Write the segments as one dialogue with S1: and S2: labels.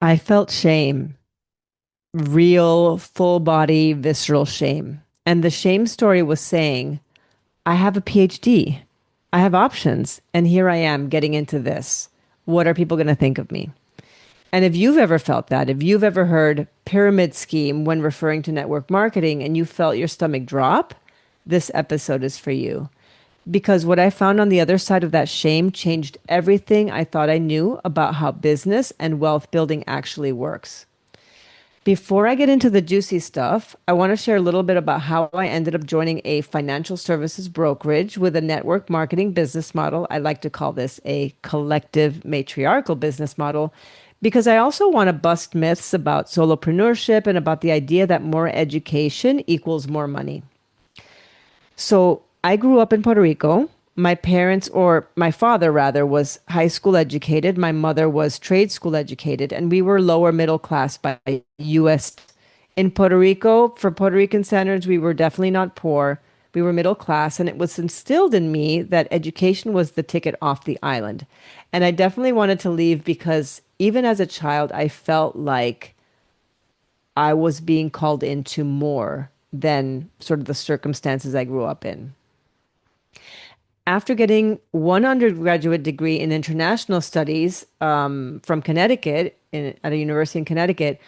S1: I felt shame, real, full body, visceral shame. And the shame story was saying, I have a PhD, I have options, and here I am getting into this. What are people going to think of me? And if you've ever felt that, if you've ever heard pyramid scheme when referring to network marketing and you felt your stomach drop, this episode is for you. Because what I found on the other side of that shame changed everything I thought I knew about how business and wealth building actually works. Before I get into the juicy stuff, I want to share a little bit about how I ended up joining a financial services brokerage with a network marketing business model. I like to call this a collective matriarchal business model because I also want to bust myths about solopreneurship and about the idea that more education equals more money. So I grew up in Puerto Rico. My parents, or my father rather, was high school educated. My mother was trade school educated, and we were lower middle class by US. In Puerto Rico, for Puerto Rican standards, we were definitely not poor. We were middle class, and it was instilled in me that education was the ticket off the island. And I definitely wanted to leave because even as a child, I felt like I was being called into more than sort of the circumstances I grew up in. After getting one undergraduate degree in international studies from Connecticut, at a university in Connecticut,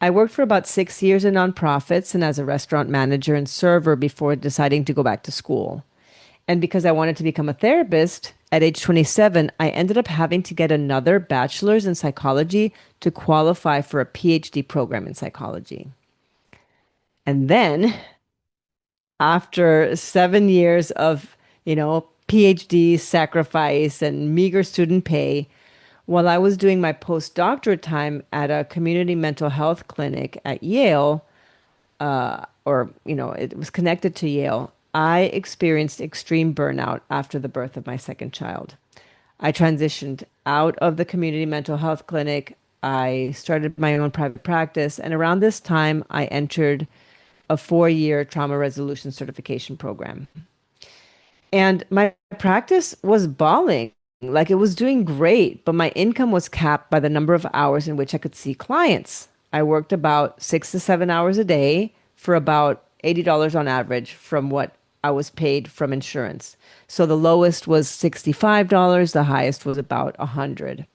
S1: I worked for about 6 years in nonprofits and as a restaurant manager and server before deciding to go back to school. And because I wanted to become a therapist, at age 27, I ended up having to get another bachelor's in psychology to qualify for a PhD program in psychology. And then after 7 years of, PhD sacrifice and meager student pay, while I was doing my postdoctorate time at a community mental health clinic at Yale, it was connected to Yale, I experienced extreme burnout after the birth of my second child. I transitioned out of the community mental health clinic. I started my own private practice. And around this time, I entered a 4 year trauma resolution certification program. And my practice was balling. Like it was doing great, but my income was capped by the number of hours in which I could see clients. I worked about 6 to 7 hours a day for about $80 on average from what I was paid from insurance. So the lowest was $65, the highest was about 100.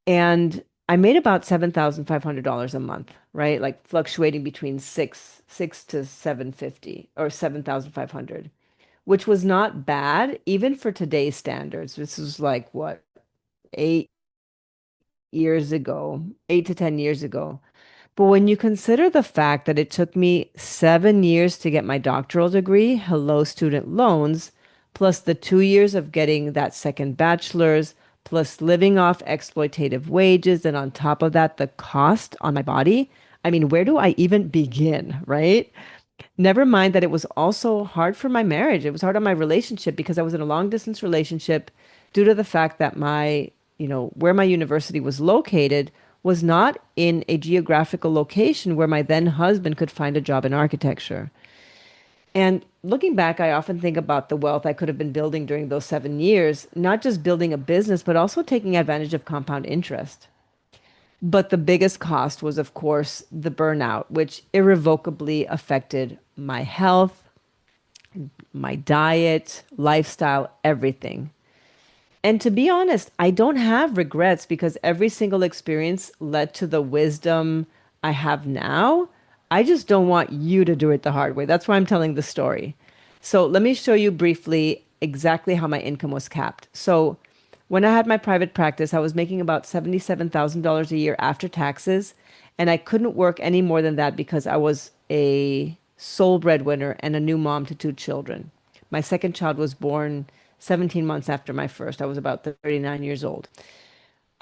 S1: And I made about $7,500 a month, right? Like fluctuating between six to 750 or 7,500, which was not bad even for today's standards. This was like what, 8 years ago, 8 to 10 years ago. But when you consider the fact that it took me 7 years to get my doctoral degree, hello, student loans, plus the 2 years of getting that second bachelor's, plus living off exploitative wages, and on top of that, the cost on my body. I mean, where do I even begin, right? Never mind that it was also hard for my marriage. It was hard on my relationship because I was in a long distance relationship due to the fact that where my university was located was not in a geographical location where my then husband could find a job in architecture. And looking back, I often think about the wealth I could have been building during those 7 years, not just building a business, but also taking advantage of compound interest. But the biggest cost was, of course, the burnout, which irrevocably affected my health, my diet, lifestyle, everything. And to be honest, I don't have regrets because every single experience led to the wisdom I have now. I just don't want you to do it the hard way. That's why I'm telling the story. So let me show you briefly exactly how my income was capped. So when I had my private practice, I was making about $77,000 a year after taxes, and I couldn't work any more than that because I was a sole breadwinner and a new mom to two children. My second child was born 17 months after my first. I was about 39 years old.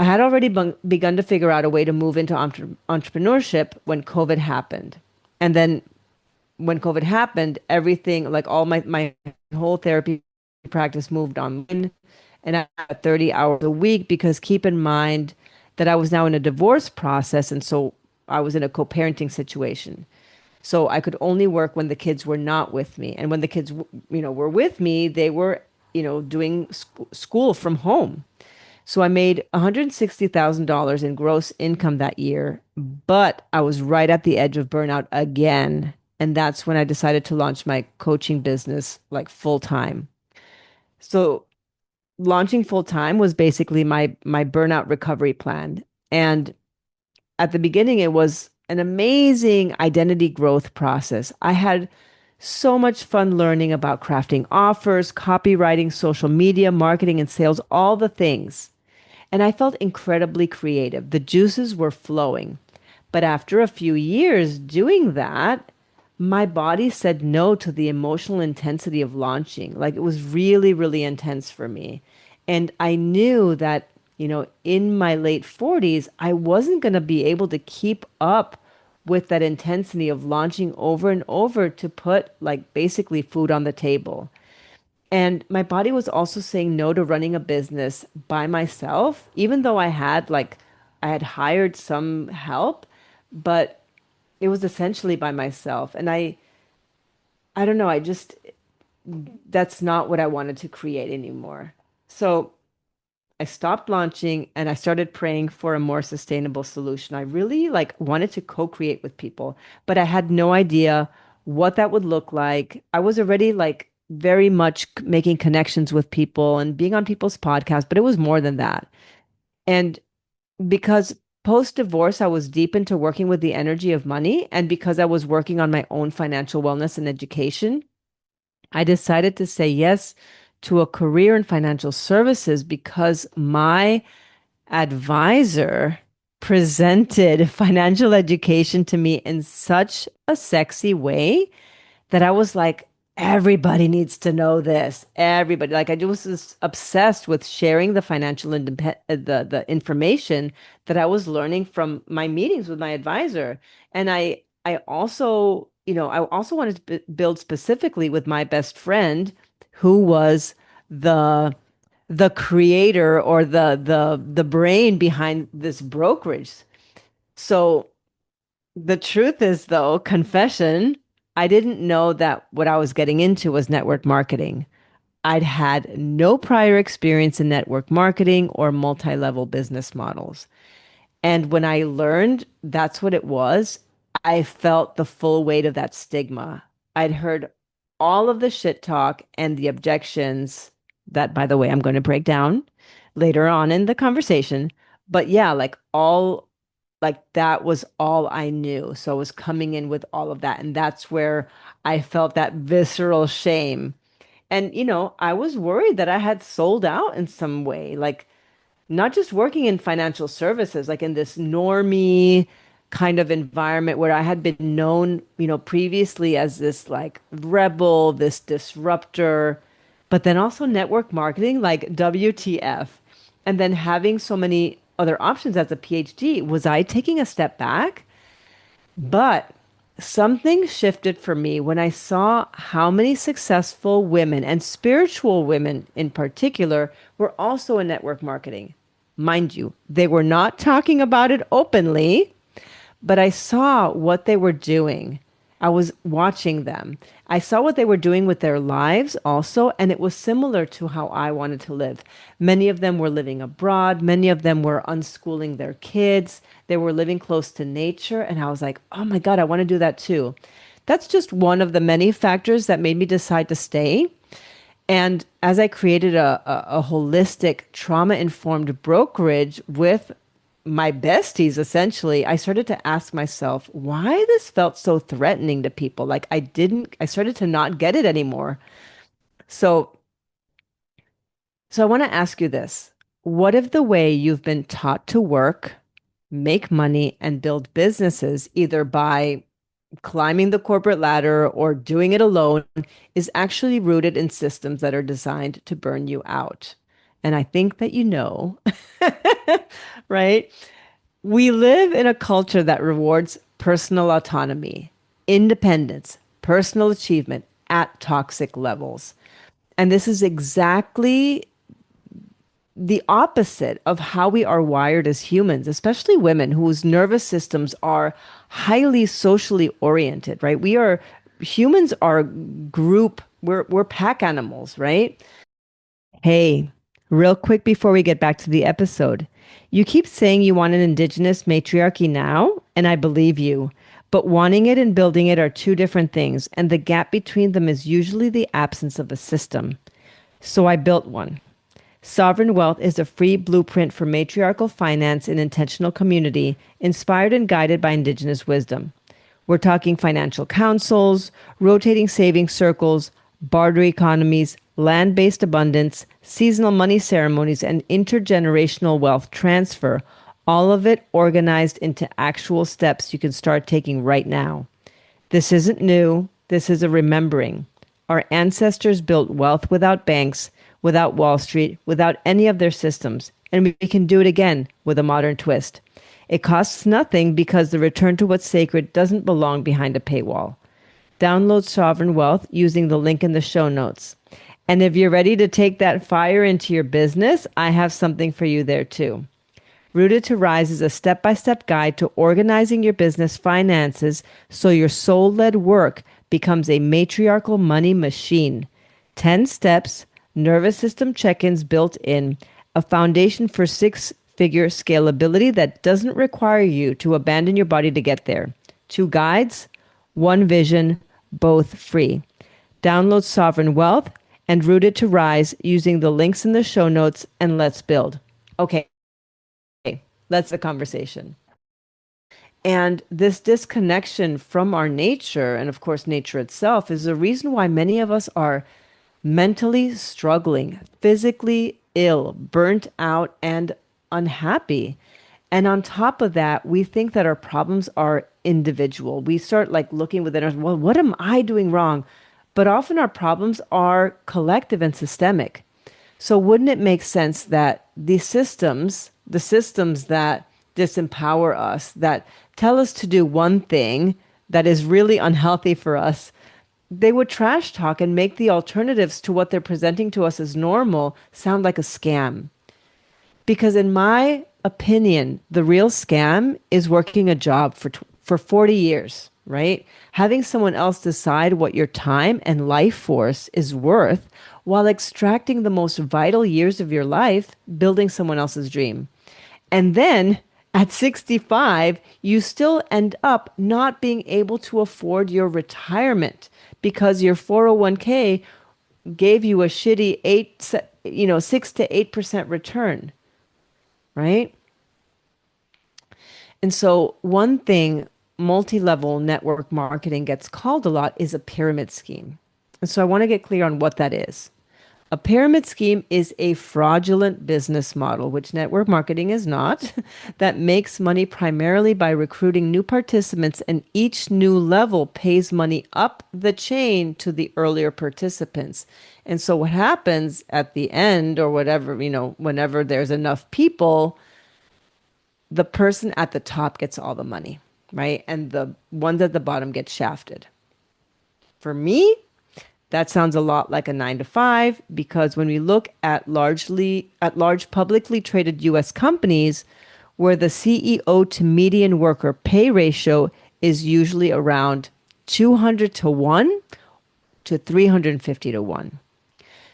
S1: I had already begun to figure out a way to move into entrepreneurship when COVID happened. And then when COVID happened, everything, like all my whole therapy practice moved online and I had 30 hours a week because keep in mind that I was now in a divorce process. And so I was in a co-parenting situation. So I could only work when the kids were not with me. And when the kids, were with me, they were, doing school from home. So I made $160,000 in gross income that year, but I was right at the edge of burnout again. And that's when I decided to launch my coaching business like full time. So launching full time was basically my burnout recovery plan. And at the beginning, it was an amazing identity growth process. I had so much fun learning about crafting offers, copywriting, social media, marketing, and sales, all the things. And I felt incredibly creative. The juices were flowing. But after a few years doing that, my body said no to the emotional intensity of launching. Like it was really, really intense for me. And I knew that, in my late 40s, I wasn't going to be able to keep up with that intensity of launching over and over to put like basically food on the table. And my body was also saying no to running a business by myself, even though I had hired some help, but it was essentially by myself. And I don't know, that's not what I wanted to create anymore. So I stopped launching and I started praying for a more sustainable solution. I really like wanted to co-create with people, but I had no idea what that would look like. I was already like very much making connections with people and being on people's podcasts, but it was more than that. And because post-divorce, I was deep into working with the energy of money, and because I was working on my own financial wellness and education, I decided to say yes to a career in financial services because my advisor presented financial education to me in such a sexy way that I was like, everybody needs to know this. Everybody, like I just was obsessed with sharing the financial the information that I was learning from my meetings with my advisor. And I also, I also wanted to build specifically with my best friend who was the the creator or the brain behind this brokerage. So the truth is, though, confession, I didn't know that what I was getting into was network marketing. I'd had no prior experience in network marketing or multi-level business models. And when I learned that's what it was, I felt the full weight of that stigma. I'd heard all of the shit talk and the objections that, by the way, I'm going to break down later on in the conversation. But yeah, like that was all I knew. So I was coming in with all of that. And that's where I felt that visceral shame. And, I was worried that I had sold out in some way. Like, not just working in financial services, like in this normie kind of environment where I had been known, previously as this like rebel, this disruptor, but then also network marketing, like WTF. And then having so many other options as a PhD, was I taking a step back? But something shifted for me when I saw how many successful women and spiritual women in particular were also in network marketing. Mind you, they were not talking about it openly, but I saw what they were doing. I was watching them. I saw what they were doing with their lives also, and it was similar to how I wanted to live. Many of them were living abroad, many of them were unschooling their kids, they were living close to nature, and I was like, oh my God, I want to do that too. That's just one of the many factors that made me decide to stay. And as I created a holistic, trauma informed brokerage with my besties, essentially, I started to ask myself why this felt so threatening to people. Like I started to not get it anymore. So, so I want to ask you this. What if the way you've been taught to work, make money, and build businesses, either by climbing the corporate ladder or doing it alone, is actually rooted in systems that are designed to burn you out? And I think that right? We live in a culture that rewards personal autonomy, independence, personal achievement at toxic levels. And this is exactly the opposite of how we are wired as humans, especially women whose nervous systems are highly socially oriented, right? Humans are we're pack animals, right? Hey, Real quick before we get back to the episode. You keep saying you want an indigenous matriarchy now, and I believe you. But wanting it and building it are two different things, and the gap between them is usually the absence of a system. So I built one. Sovereign Wealth is a free blueprint for matriarchal finance in intentional community, inspired and guided by indigenous wisdom. We're talking financial councils, rotating saving circles, barter economies, land based abundance, seasonal money ceremonies, and intergenerational wealth transfer, all of it organized into actual steps you can start taking right now. This isn't new, this is a remembering. Our ancestors built wealth without banks, without Wall Street, without any of their systems, and we can do it again with a modern twist. It costs nothing because the return to what's sacred doesn't belong behind a paywall. Download Sovereign Wealth using the link in the show notes. And if you're ready to take that fire into your business, I have something for you there too. Rooted to Rise is a step by step guide to organizing your business finances so your soul led work becomes a matriarchal money machine. 10 steps, nervous system check ins built in, a foundation for six-figure scalability that doesn't require you to abandon your body to get there. 2 guides, 1 vision, both free. Download Sovereign Wealth and Rooted to Rise using the links in the show notes, and let's build. Okay, that's the conversation. And this disconnection from our nature, and of course, nature itself, is the reason why many of us are mentally struggling, physically ill, burnt out, and unhappy. And on top of that, we think that our problems are individual. We start like looking within us, well, what am I doing wrong? But often our problems are collective and systemic. So wouldn't it make sense that the systems that disempower us, that tell us to do one thing that is really unhealthy for us, they would trash talk and make the alternatives to what they're presenting to us as normal sound like a scam. Because in my opinion, the real scam is working a job for 40 years, right? Having someone else decide what your time and life force is worth while extracting the most vital years of your life, building someone else's dream. And then at 65, you still end up not being able to afford your retirement because your 401k gave you a shitty 6 to 8% return, right? And so one thing multi-level network marketing gets called a lot is a pyramid scheme. And so I want to get clear on what that is. A pyramid scheme is a fraudulent business model, which network marketing is not, that makes money primarily by recruiting new participants, and each new level pays money up the chain to the earlier participants. And so what happens at the end or whatever, whenever there's enough people, the person at the top gets all the money, right? And the ones at the bottom get shafted. For me, that sounds a lot like a 9 to 5, because when we look at large publicly traded US companies where the CEO to median worker pay ratio is usually around 200 to 1 to 350 to 1.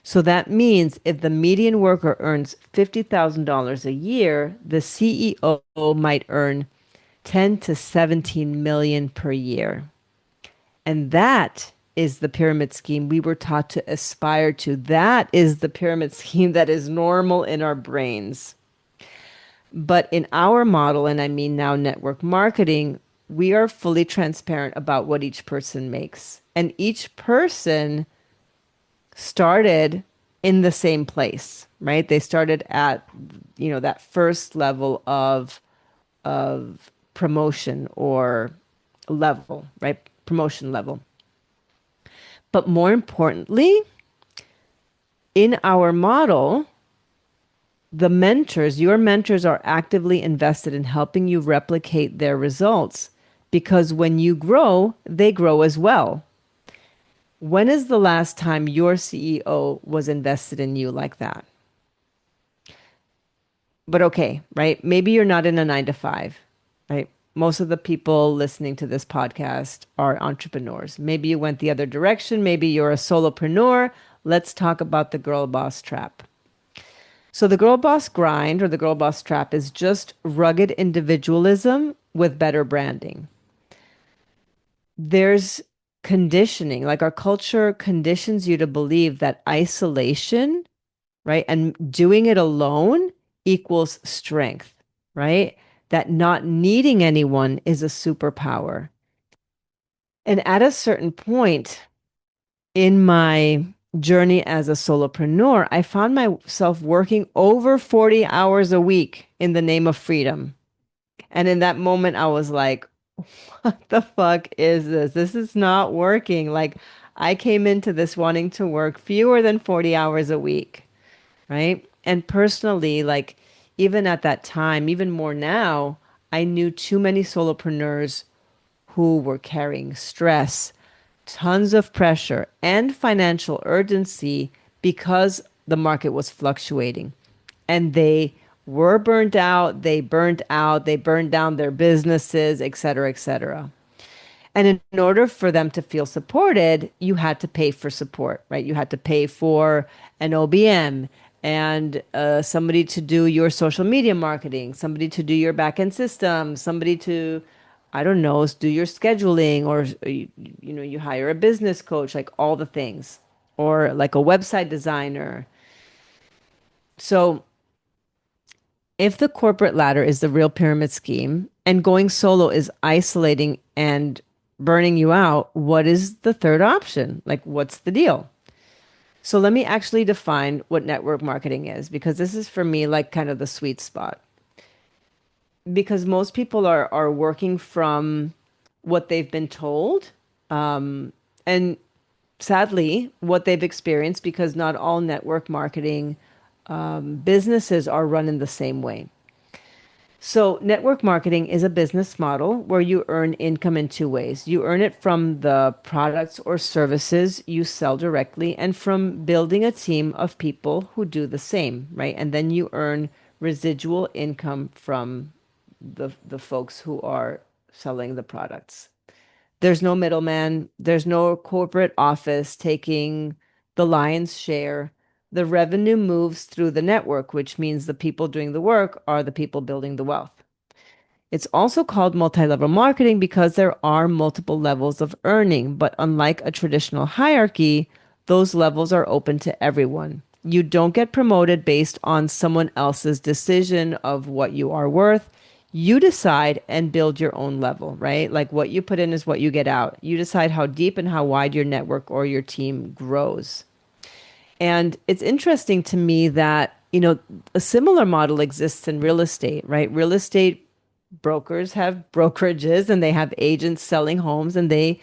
S1: So that means if the median worker earns $50,000 a year, the CEO might earn 10 to 17 million per year. And that is the pyramid scheme we were taught to aspire to. That is the pyramid scheme that is normal in our brains. But in our model, and I mean now network marketing, we are fully transparent about what each person makes. And each person started in the same place, right? They started at, that first level of promotion or level, right? Promotion level. But more importantly, in our model, your mentors are actively invested in helping you replicate their results, because when you grow, they grow as well. When is the last time your CEO was invested in you like that? But okay, right? Maybe you're not in a 9 to 5, right? Most of the people listening to this podcast are entrepreneurs. Maybe you went the other direction. Maybe you're a solopreneur. Let's talk about the girl boss trap. So the girl boss grind or the girl boss trap is just rugged individualism with better branding. There's conditioning, like our culture conditions you to believe that isolation, right, and doing it alone equals strength, right? That not needing anyone is a superpower. And at a certain point in my journey as a solopreneur, I found myself working over 40 hours a week in the name of freedom. And in that moment, I was like, what the fuck is this? This is not working. Like, I came into this wanting to work fewer than 40 hours a week, right? And personally, like, even at that time, even more now, I knew too many solopreneurs who were carrying stress, tons of pressure, and financial urgency because the market was fluctuating. And they were burnt out, they burned down their businesses, et cetera, et cetera. And in order for them to feel supported, you had to pay for support, right? You had to pay for an OBM and somebody to do your social media marketing, somebody to do your back end system, somebody to, I don't know, do your scheduling, or you hire a business coach, like all the things, or like a website designer. So if the corporate ladder is the real pyramid scheme and going solo is isolating and burning you out, what is the third option? Like, what's the deal? So, let me actually define what network marketing is, because this is for me like kind of the sweet spot. Because most people are working from what they've been told, and sadly, what they've experienced, because not all network marketing businesses are run in the same way. So, network marketing is a business model where you earn income in two ways. You earn it from the products or services you sell directly and from building a team of people who do the same, right? And then you earn residual income from the folks who are selling the products. There's no middleman, there's no corporate office taking the lion's share. The revenue moves through the network, which means the people doing the work are the people building the wealth. It's also called multi-level marketing because there are multiple levels of earning, but unlike a traditional hierarchy, those levels are open to everyone. You don't get promoted based on someone else's decision of what you are worth. You decide and build your own level, right? Like what you put in is what you get out. You decide how deep and how wide your network or your team grows. And it's interesting to me that, a similar model exists in real estate, right? Real estate brokers have brokerages and they have agents selling homes, and they,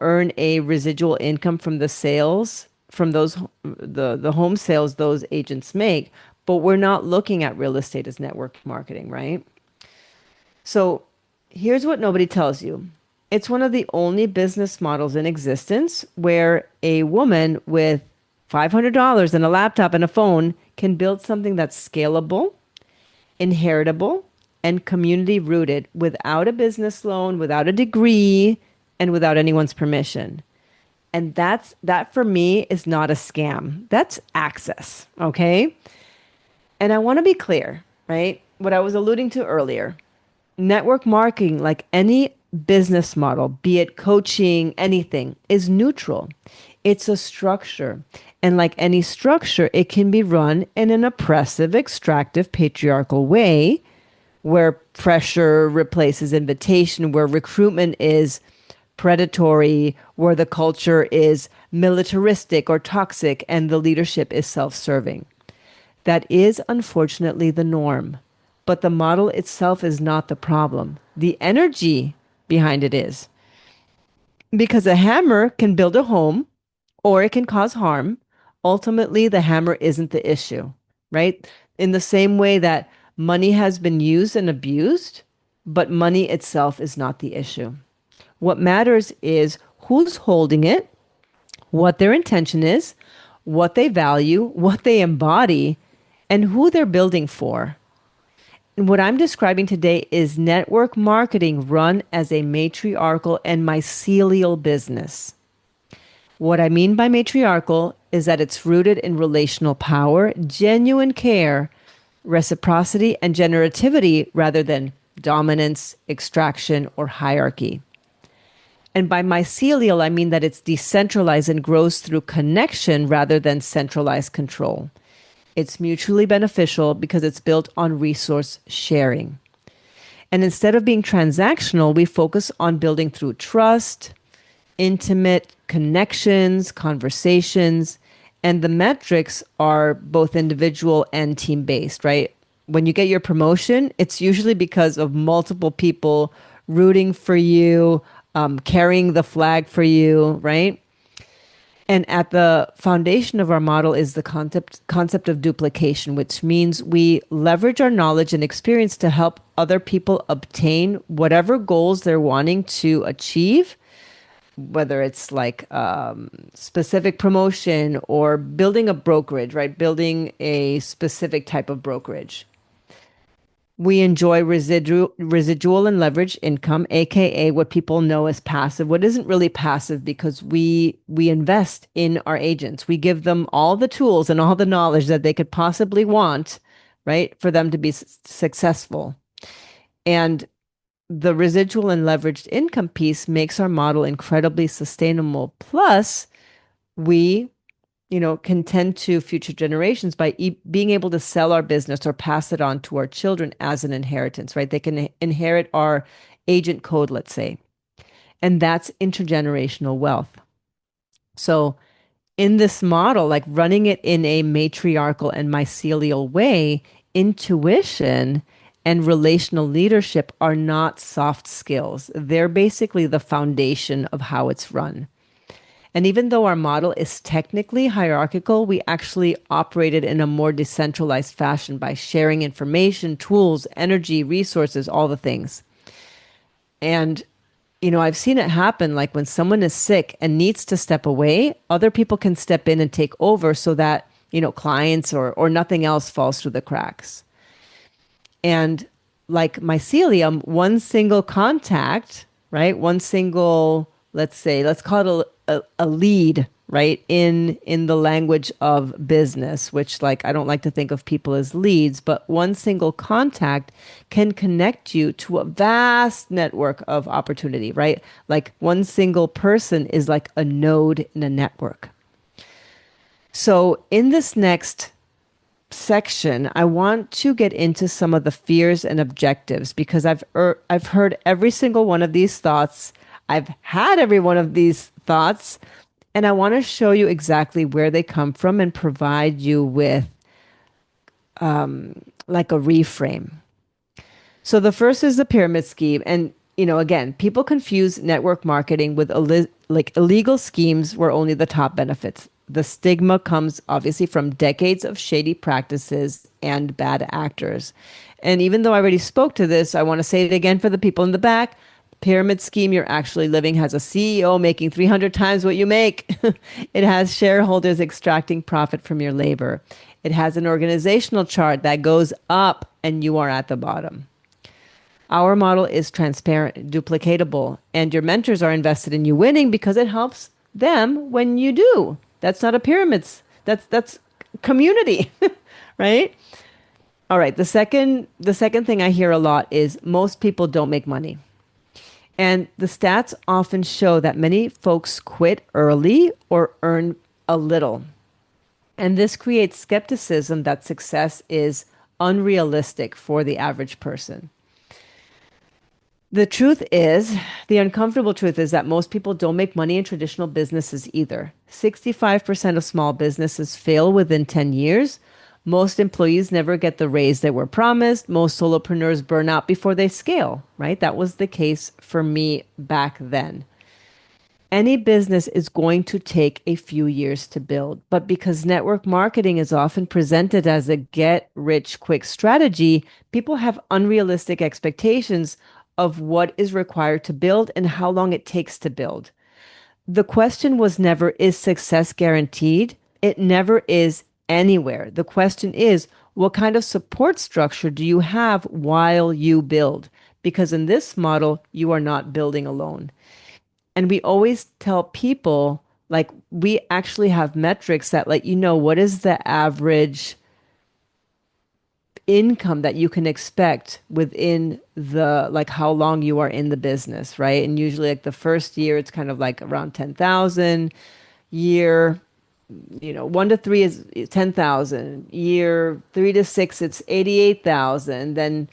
S1: earn a residual income from the sales from those the home sales those agents make. But we're not looking at real estate as network marketing, right? So here's what nobody tells you. It's one of the only business models in existence where a woman with $500 and a laptop and a phone can build something that's scalable, inheritable, and community rooted without a business loan, without a degree, and without anyone's permission. And that for me is not a scam. That's access, okay? And I want to be clear, right? What I was alluding to earlier. Network marketing, like any business model, be it coaching, anything, is neutral. It's a structure. And like any structure, it can be run in an oppressive, extractive, patriarchal way where pressure replaces invitation, where recruitment is predatory, where the culture is militaristic or toxic, and the leadership is self serving. That is unfortunately the norm. But the model itself is not the problem. The energy behind it is. Because a hammer can build a home or it can cause harm. Ultimately, the hammer isn't the issue, right? In the same way that money has been used and abused, but money itself is not the issue. What matters is who's holding it, what their intention is, what they value, what they embody, and who they're building for. And what I'm describing today is network marketing run as a matriarchal and mycelial business. What I mean by matriarchal is that it's rooted in relational power, genuine care, reciprocity, and generativity rather than dominance, extraction, or hierarchy. And by mycelial, I mean that it's decentralized and grows through connection rather than centralized control. It's mutually beneficial because it's built on resource sharing. And instead of being transactional, we focus on building through trust, intimate connections, conversations, and the metrics are both individual and team based, right? When you get your promotion, it's usually because of multiple people rooting for you, carrying the flag for you, right? And at the foundation of our model is the concept of duplication, which means we leverage our knowledge and experience to help other people obtain whatever goals they're wanting to achieve, whether it's like specific promotion or building a brokerage, right? Building a specific type of brokerage. We enjoy residual and leverage income, aka what people know as passive. What isn't really passive because we invest in our agents. We give them all the tools and all the knowledge that they could possibly want, right, for them to be successful. And the residual and leveraged income piece makes our model incredibly sustainable. Plus, we can tend to future generations by being able to sell our business or pass it on to our children as an inheritance, right? They can inherit our agent code, let's say, and that's intergenerational wealth. So in this model, like running it in a matriarchal and mycelial way, intuition and relational leadership are not soft skills. They're basically the foundation of how it's run. And even though our model is technically hierarchical, we actually operate it in a more decentralized fashion by sharing information, tools, energy, resources, all the things. And, I've seen it happen like when someone is sick and needs to step away, other people can step in and take over so that, clients or nothing else falls through the cracks. And like mycelium, one single contact, right? One single, let's call it a lead, right? In the language of business, which like I don't like to think of people as leads, but one single contact can connect you to a vast network of opportunity, right? Like one single person is like a node in a network. So in this next section, I want to get into some of the fears and objectives because I've heard every single one of these thoughts. I've had every one of these thoughts, and I want to show you exactly where they come from and provide you with like a reframe. So the first is the pyramid scheme. And, again, people confuse network marketing with like illegal schemes where only the top benefits. The stigma comes obviously from decades of shady practices and bad actors. And even though I already spoke to this, I want to say it again for the people in the back. Pyramid scheme you're actually living has a CEO making 300 times what you make. It has shareholders extracting profit from your labor. It has an organizational chart that goes up and you are at the bottom. Our model is transparent, duplicatable, and your mentors are invested in you winning because it helps them when you do. That's not a pyramid. That's community, right? All right. The second thing I hear a lot is most people don't make money. And the stats often show that many folks quit early or earn a little. And this creates skepticism that success is unrealistic for the average person. The truth is, the uncomfortable truth is that most people don't make money in traditional businesses either. 65% of small businesses fail within 10 years. Most employees never get the raise they were promised. Most solopreneurs burn out before they scale, right? That was the case for me back then. Any business is going to take a few years to build, but because network marketing is often presented as a get rich quick strategy, people have unrealistic expectations of what is required to build and how long it takes to build. The question was never, is success guaranteed? It never is anywhere. The question is, what kind of support structure do you have while you build? Because in this model, you are not building alone. And we always tell people Like we actually have metrics that let you know what is the average income that you can expect within the like how long you are in the business, right? And usually like the first year it's kind of like around 10,000 year, 1 to 3 is 10,000. Year 3 to 6 it's 88,000. Then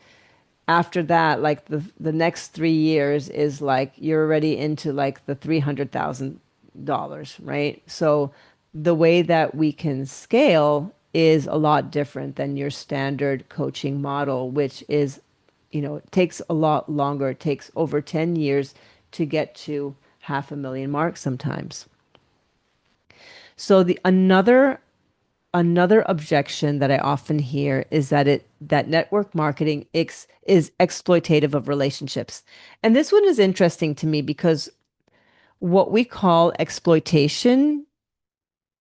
S1: after that, like the next 3 years is like you're already into like the $300,000, right? So the way that we can scale is a lot different than your standard coaching model, which is, it takes a lot longer. It takes over 10 years to get to 500,000 mark sometimes. So the another objection that I often hear is that network marketing is exploitative of relationships. And this one is interesting to me because what we call exploitation,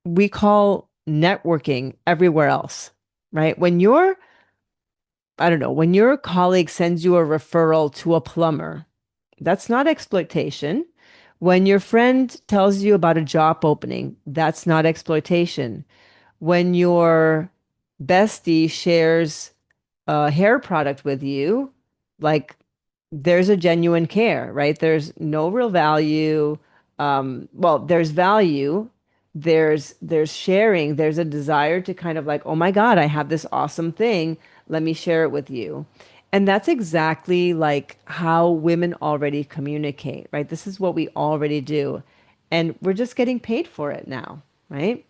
S1: we call networking everywhere else, right? I don't know, when your colleague sends you a referral to a plumber, that's not exploitation. When your friend tells you about a job opening, that's not exploitation. When your bestie shares a hair product with you, like there's a genuine care, right? There's no real value. Well, there's value. There's sharing. There's a desire to kind of like, oh my God, I have this awesome thing. Let me share it with you. And that's exactly like how women already communicate, right? This is what we already do. And we're just getting paid for it now, right?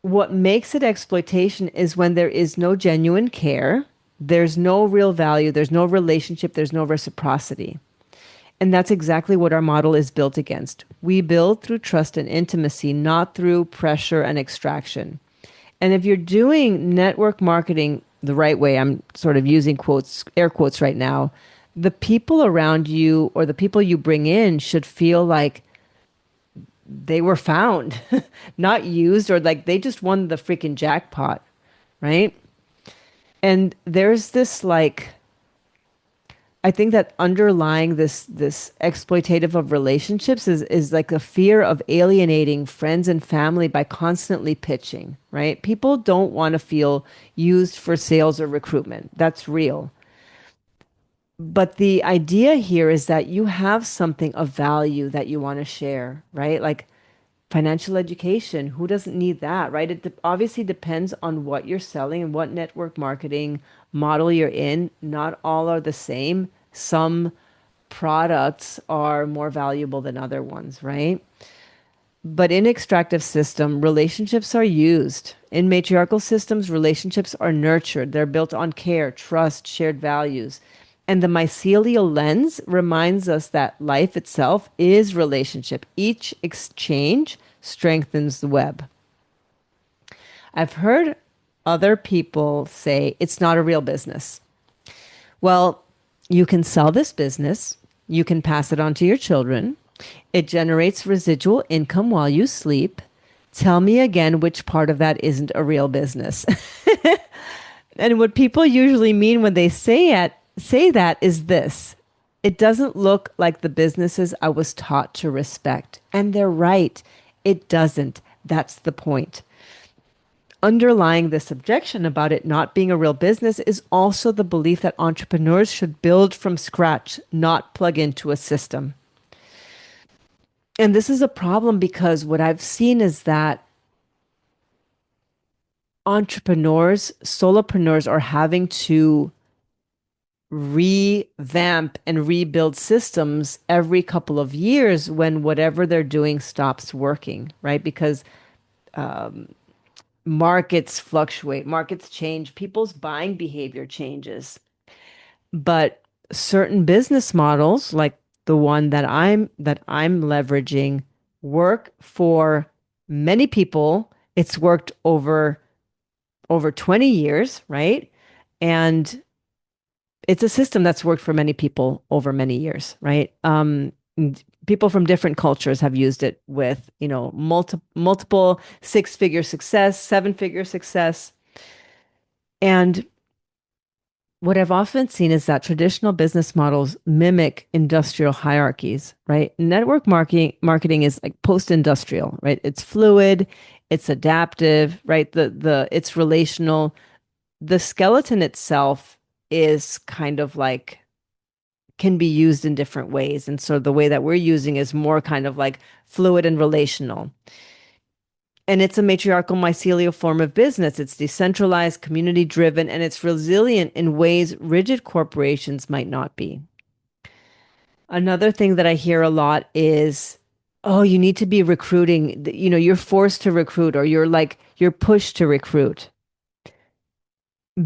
S1: What makes it exploitation is when there is no genuine care, there's no real value, there's no relationship, there's no reciprocity. And that's exactly what our model is built against. We build through trust and intimacy, not through pressure and extraction. And if you're doing network marketing the right way, I'm sort of using quotes, air quotes right now, the people around you or the people you bring in should feel like they were found, not used, or like they just won the freaking jackpot, right? And there's this like I think that underlying this exploitative of relationships is like a fear of alienating friends and family by constantly pitching, right? People don't want to feel used for sales or recruitment. That's real. But the idea here is that you have something of value that you want to share, right? Like financial education, who doesn't need that, right? Obviously depends on what you're selling and what network marketing model you're in. Not all are the same. Some products are more valuable than other ones, right? But in extractive system, relationships are used. In matriarchal systems, relationships are nurtured. They're built on care, trust, shared values. And the mycelial lens reminds us that life itself is relationship. Each exchange strengthens the web. I've heard other people say it's not a real business. Well, you can sell this business, you can pass it on to your children. It generates residual income while you sleep. Tell me again which part of that isn't a real business. And what people usually mean when they say that is this. It doesn't look like the businesses I was taught to respect. And they're right. It doesn't. That's the point. Underlying this objection about it not being a real business is also the belief that entrepreneurs should build from scratch, not plug into a system. And this is a problem because what I've seen is that solopreneurs are having to revamp and rebuild systems every couple of years when whatever they're doing stops working, right? Because markets fluctuate, markets change, people's buying behavior changes. But certain business models, like the one that I'm leveraging, work for many people. It's worked over 20 years, right? And it's a system that's worked for many people over many years, right? People from different cultures have used it with, multiple six-figure success, seven-figure success. And What I've often seen is that traditional business models mimic industrial hierarchies, right? Network marketing is like post-industrial, right? It's fluid, it's adaptive, right? The it's relational. The skeleton itself is kind of like can be used in different ways. And so the way that we're using is more kind of like fluid and relational. And it's a matriarchal mycelial form of business. It's decentralized, community driven, and it's resilient in ways rigid corporations might not be. Another thing that I hear a lot is, oh, you need to be recruiting. You know, you're forced to recruit or you're pushed to recruit.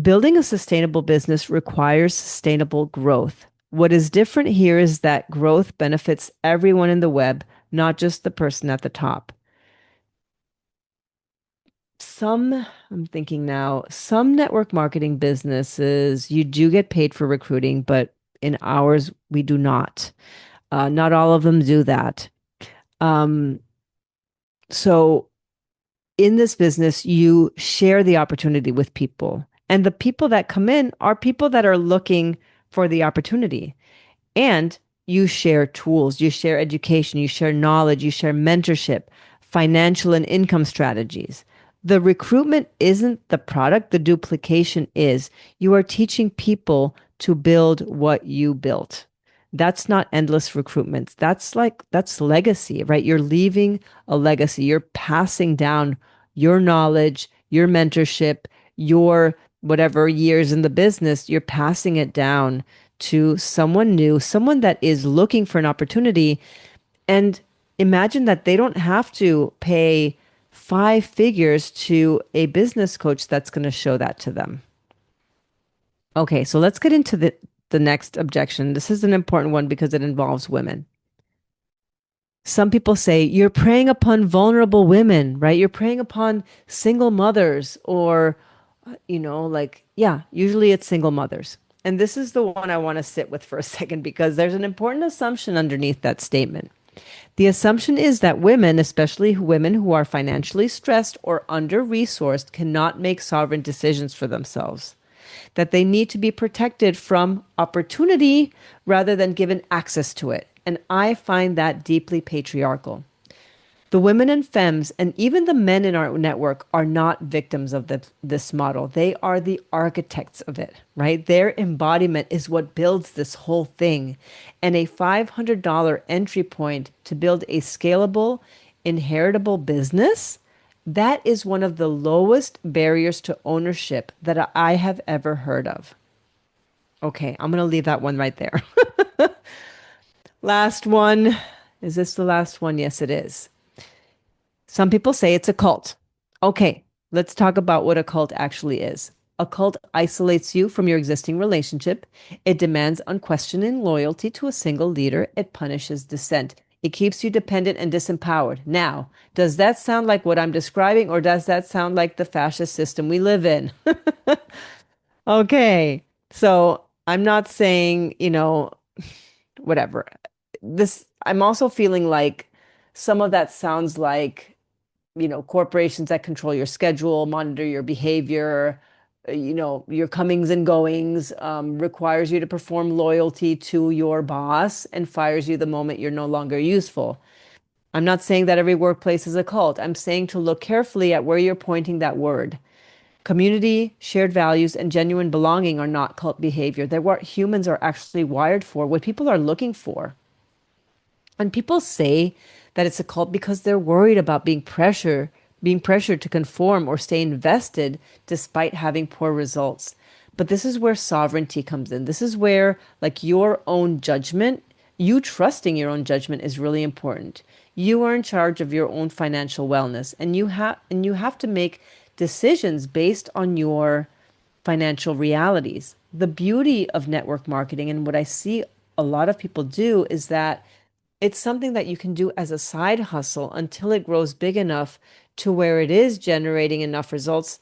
S1: Building a sustainable business requires sustainable growth. What is different here is that growth benefits everyone in the web, not just the person at the top. I'm thinking now, some network marketing businesses, you do get paid for recruiting, but in ours, we do not. Not all of them do that. Um, so in this business, you share the opportunity with people. And the people that come in are people that are looking for the opportunity. And you share tools, you share education, you share knowledge, you share mentorship, financial and income strategies. The recruitment isn't the product, the duplication is. You are teaching people to build what you built. That's not endless recruitment. That's legacy, right? You're leaving a legacy. You're passing down your knowledge, your mentorship, your whatever years in the business, you're passing it down to someone new, someone that is looking for an opportunity. And imagine that they don't have to pay five figures to a business coach that's going to show that to them. Okay, so let's get into the next objection. This is an important one because it involves women. Some people say you're preying upon vulnerable women, right? You're preying upon single mothers or, yeah, usually it's single mothers. And this is the one I want to sit with for a second because there's an important assumption underneath that statement. The assumption is that women, especially women who are financially stressed or under resourced, cannot make sovereign decisions for themselves, that they need to be protected from opportunity rather than given access to it. And I find that deeply patriarchal. The women and femmes, and even the men in our network, are not victims of this model. They are the architects of it, right? Their embodiment is what builds this whole thing. And a $500 entry point to build a scalable, inheritable business, that is one of the lowest barriers to ownership that I have ever heard of. Okay, I'm going to leave that one right there. Last one. Is this the last one? Yes, it is. Some people say it's a cult. Okay, let's talk about what a cult actually is. A cult isolates you from your existing relationship. It demands unquestioning loyalty to a single leader. It punishes dissent. It keeps you dependent and disempowered. Now, does that sound like what I'm describing, or does that sound like the fascist system we live in? Okay, so I'm not saying, whatever. I'm also feeling like some of that sounds like corporations that control your schedule, monitor your behavior, your comings and goings, requires you to perform loyalty to your boss and fires you the moment you're no longer useful. I'm not saying that every workplace is a cult. I'm saying to look carefully at where you're pointing that word. Community, shared values, and genuine belonging are not cult behavior. They're what humans are actually wired for, what people are looking for. And people say that it's a cult because they're worried about being pressured to conform or stay invested despite having poor results. But this is where sovereignty comes in. This is where like your own judgment, you trusting your own judgment is really important. You are in charge of your own financial wellness and you have to make decisions based on your financial realities. The beauty of network marketing and what I see a lot of people do is that it's something that you can do as a side hustle until it grows big enough to where it is generating enough results,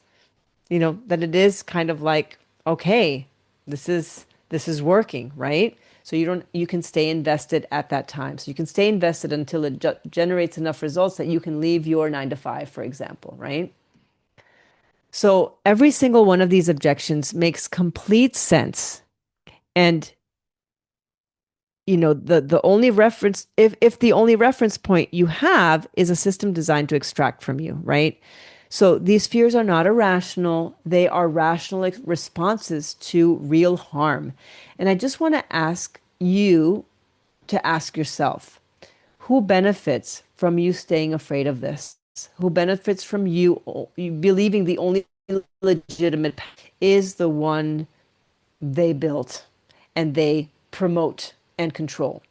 S1: that it is kind of like, okay, this is working, right? So you can stay invested at that time. So you can stay invested until it generates enough results that you can leave your 9 to 5, for example, right? So every single one of these objections makes complete sense. And the only reference, if the only reference point you have is a system designed to extract from you, right? So these fears are not irrational, they are rational responses to real harm. And I just want to ask you to ask yourself, who benefits from you staying afraid of this? Who benefits from you believing the only legitimate path is the one they built and they promote and control?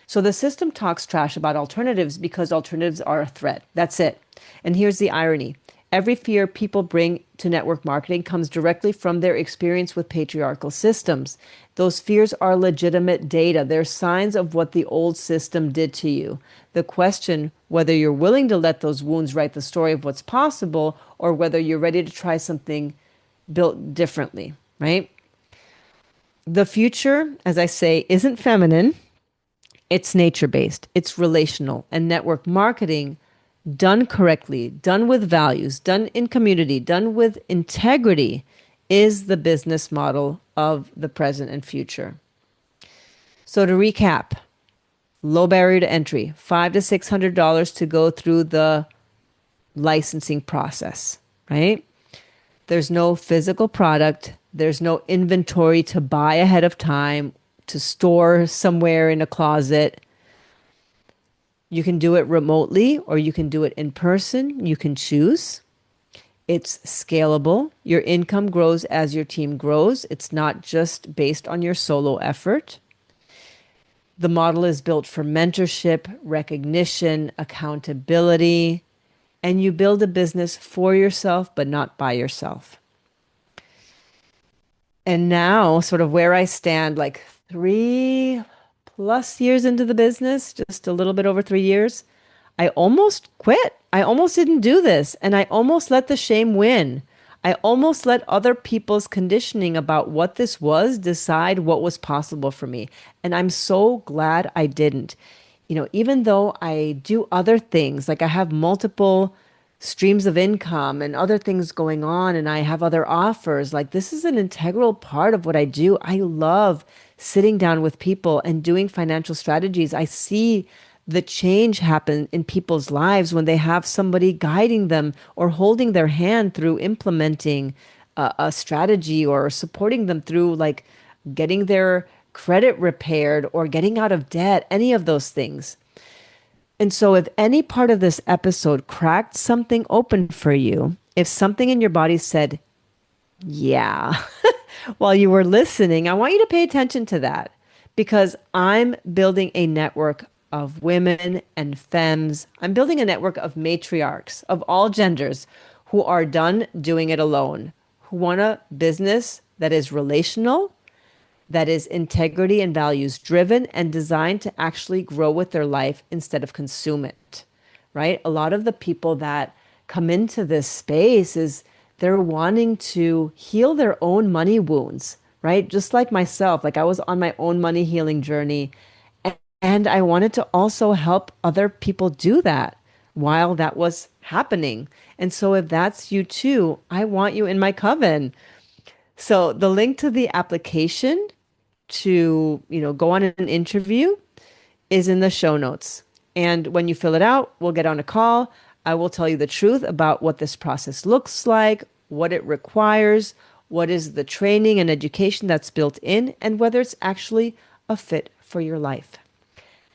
S1: So the system talks trash about alternatives because alternatives are a threat. That's it. And here's the irony. Every fear people bring to network marketing comes directly from their experience with patriarchal systems. Those fears are legitimate data. They're signs of what the old system did to you. The question, whether you're willing to let those wounds write the story of what's possible or whether you're ready to try something built differently, right? The future, as I say, isn't feminine. It's nature based, it's relational, and network marketing done correctly, done with values, done in community, done with integrity is the business model of the present and future. So to recap, low barrier to entry, $500 to $600 to go through the licensing process, right? There's no physical product, there's no inventory to buy ahead of time, to store somewhere in a closet. You can do it remotely or you can do it in person. You can choose. It's scalable. Your income grows as your team grows. It's not just based on your solo effort. The model is built for mentorship, recognition, accountability, and you build a business for yourself, but not by yourself. And now, sort of where I stand, like 3+ years into the business, just a little bit over 3 years, I almost quit. I almost didn't do this. And I almost let the shame win. I almost let other people's conditioning about what this was decide what was possible for me. And I'm so glad I didn't. Even though I do other things, like I have multiple streams of income and other things going on, and I have other offers, like this is an integral part of what I do. I love sitting down with people and doing financial strategies. I see the change happen in people's lives when they have somebody guiding them or holding their hand through implementing a strategy or supporting them through like getting their credit repaired or getting out of debt, any of those things. And so, if any part of this episode cracked something open for you, if something in your body said, yeah, while you were listening, I want you to pay attention to that because I'm building a network of women and femmes. I'm building a network of matriarchs of all genders who are done doing it alone, who want a business that is relational, that is integrity and values driven and designed to actually grow with their life instead of consume it, right? A lot of the people that come into this space is they're wanting to heal their own money wounds, right? Just like myself, like I was on my own money healing journey and I wanted to also help other people do that while that was happening. And so if that's you too, I want you in my coven. So the link to the application to, go on an interview is in the show notes. And when you fill it out, we'll get on a call. I will tell you the truth about what this process looks like, what it requires, what is the training and education that's built in, and whether it's actually a fit for your life.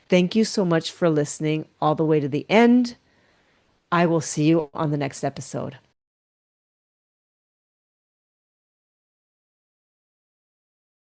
S1: Thank you so much for listening all the way to the end. I will see you on the next episode.